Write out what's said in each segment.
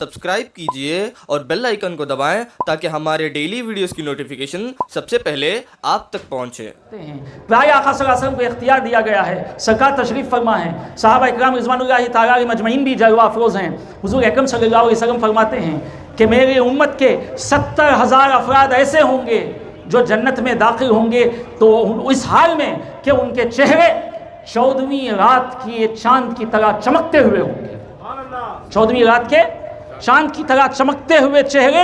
Subscribe कीजिए और bell icon को दबाएं ताकि हमारे डेली वीडियोस की नोटिफिकेशन सबसे पहले आप तक पहुंचे। प्यारे आका सल्लल्लाहु अलैहि वसल्लम को इख्तियार दिया गया है, सरकार तशरीफ़ फरमा है, सहाबा इकराम रिज़वानुल्लाहि तआला अलैहिम मजमईन भी जलवा अफरोज़ हैं। हुज़ूर अकरम सल्लल्लाहु अलैहि वसल्लम फरमाते हैं कि मेरी उम्मत के 70,000 अफराद ऐसे होंगे जो जन्नत में दाखिल होंगे तो इस हाल में कि उनके चेहरे 14वीं रात की चांद की तरह चमकते हुए होंगे। 14वीं रात के चांद की तरह चमकते हुए चेहरे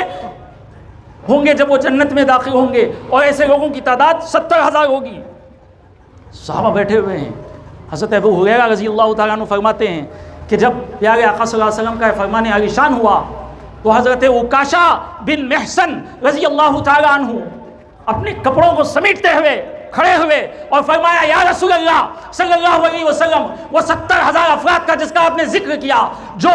होंगे जब वो जन्नत में दाखिल होंगे, और ऐसे लोगों की तादाद 70,000 होगी। सहाबा बैठे हुए हैं। हज़रत अबू हुरैरा रज़ियल्लाहु तआला अन्हु फरमाते हैं कि जब प्यारे आका सल्लल्लाहु अलैहि वसल्लम का फरमान आलिशान हुआ तो हज़रत उकाशा बिन महसन रज़ियल्लाहु तआला अन्हु अपने कपड़ों को समेटते हुए खड़े हुए और फरमाया, या रसूल अल्लाह सल्लल्लाहु अलैहि वसल्लम, वो 70,000 अफराद का जिसका आपने जिक्र किया जो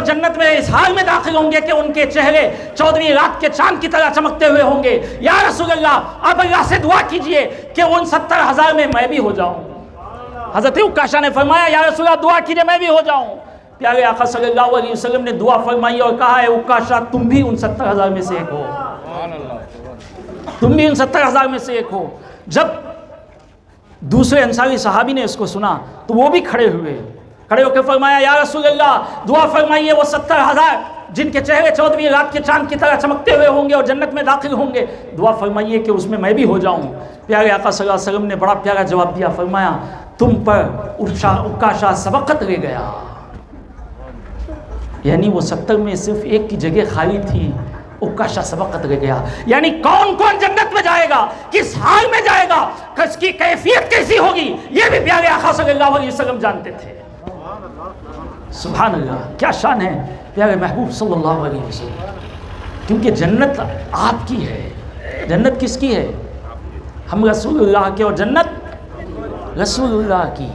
जन्नत में इस हाल में दाखिल होंगे कि उनके चेहरे 14वीं रात के चांद की तरह चमकते हुए होंगे, या रसूल अल्लाह आप अल्लाह से दुआ कीजिए कि उन 70,000 में मैं भी हो जाऊं। हज़रत उकाशा ने फरमाया, या रसूल अल्लाह दुआ कीजिए मैं भी हो जाऊं। प्यारे आका सल्लल्लाहु अलैहि वसल्लम ने दुआ फरमाई और कहा है, उकाशा तुम भी उन 70,000 में से एक हो, तुम भी उन 70,000 में से एक हो। जब दूसरे अंसारी सहाबी ने इसको सुना तो वो भी खड़े होकर फरमाया, या रसूल अल्लाह दुआ फरमाइए वो 70,000 जिनके चेहरे 14वीं रात के चांद की तरह चमकते हुए होंगे और जन्नत में दाखिल होंगे, दुआ फरमाइए कि उसमें मैं भी हो जाऊं। प्यारे आका सल्लल्लाहु अलैहि वसल्लम ने बड़ा प्यारा जवाब दिया, फरमाया तुम पर उकाशा सबकत ले गया, यानी वो 70 में सिर्फ एक की जगह खाली थी, उकाशा सबकत ले गया। यानी कौन कौन जन्नत में जाएगा, किस हाल में जाएगा, किसकी कैफियत कैसी होगी, ये भी प्यारे आका सल्लल्लाहु अलैहि वसल्लम जानते थे। सुभान अल्लाह, क्या शान है प्यारे महबूब सल्लल्लाहु अलैहि वसल्लम। क्योंकि जन्नत आपकी है। जन्नत किसकी है? हम रसूलुल्लाह के, और जन्नत रसूलुल्लाह की।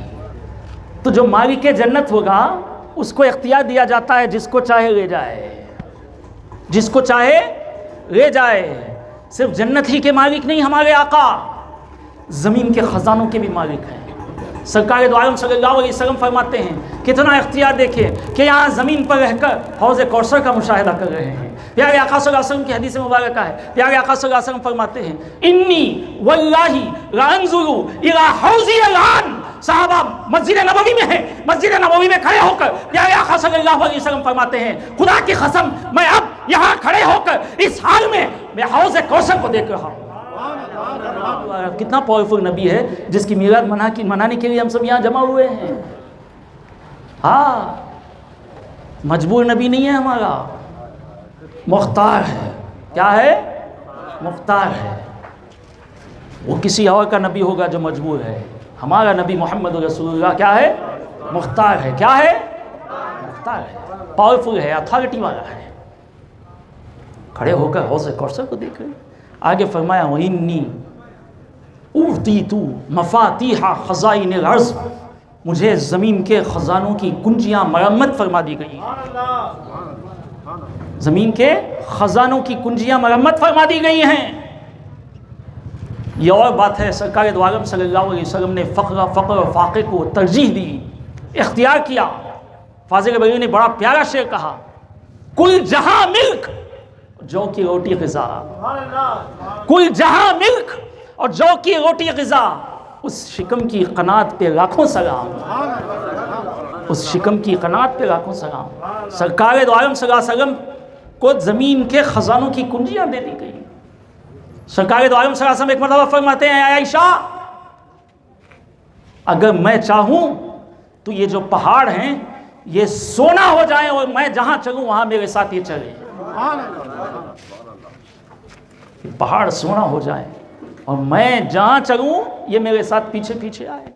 तो जो मालिक जन्नत होगा उसको इख्तियार दिया जाता है, जिसको चाहे ले जाए, जिसको चाहे ले जाए। सिर्फ जन्नत ही के मालिक नहीं हमारे आका, ज़मीन के ख़ज़ानों के भी मालिक हैं। सरकार दो आलम सल्लल्लाहु अलैहि वसल्लम फरमाते हैं, कितना इख्तियार देखें कि यहाँ ज़मीन पर रहकर हौज़ कौसर का मुशाहिदा कर रहे हैं। प्यारे आका सल्लल्लाहु अलैहि वसल्लम की हदीस मुबारक है, प्यारे आका सल्लल्लाहु अलैहि वसल्लम फरमाते हैं, इन्नी वल्लाही ला अंजुरु इला हौज़ी अल-आन। साहबा मस्जिद नबवी में है, मस्जिद नबवी में खड़े होकर प्यारे आका सल्लल्लाहु अलैहि वसल्लम फरमाते हैं, खुदा की कसम मैं अब यहाँ खड़े होकर इस हाल में मैं हौज़ कौसर को देख रहा हूँ। कितना पावरफुल नबी है जिसकी मीराद मनाने के लिए हम सब यहाँ जमा हुए हैं। हाँ, मजबूर नबी नहीं है हमारा, मुख्तार है। क्या है? मुख्तार है। वो किसी और का नबी होगा जो मजबूर है, हमारा नबी मोहम्मद रसूलुल्लाह क्या है? मुख्तार है। क्या है? मुख्तार है, पावरफुल है, अथॉरिटी वाला है। खड़े होकर हौज़ कौसर को देख रहे। आगे फरमाया, वइन्नी उतीतु मफातीहा खज़ाइन अर्ज़, मुझे ज़मीन के ख़ज़ानों की कुंजियाँ मरम्मत फरमा दी गई। ज़मीन के ख़ज़ानों की कुंजियाँ मरम्मत फरमा दी गई हैं। ये और बात है, सरकार दो आलम सल्लल्लाहु अलैहि वसल्लम ने फ़क़्र और फ़ाक़े को तरजीह दी, इख्तियार किया। फाज़िल बरी ने बड़ा प्यारा शेर कहा, कुल जहां मिल्क जौ की रोटी ग़िज़ा, कुल जहां मिल्क और जौ की रोटी ग़िज़ा, उस शिकम की क़नात पे लाखों सलाम, उस शिकम की क़नात पे लाखों सलाम। सरकार दो आलम सल्लल्लाहु अलैहि वसल्लम को ज़मीन के ख़ज़ानों की कुंजियाँ दे दी गई। सरकार दो आलम सल्लल्लाहु अलैहि वसल्लम एक मरतबा फरमाते हैं, आयशा अगर मैं चाहूँ तो ये जो पहाड़ हैं ये सोना हो जाए और मैं जहाँ चलूँ वहाँ मेरे साथ ये चले। पहाड़ सोना हो जाए और मैं जहाँ चलूँ ये मेरे साथ पीछे पीछे आए।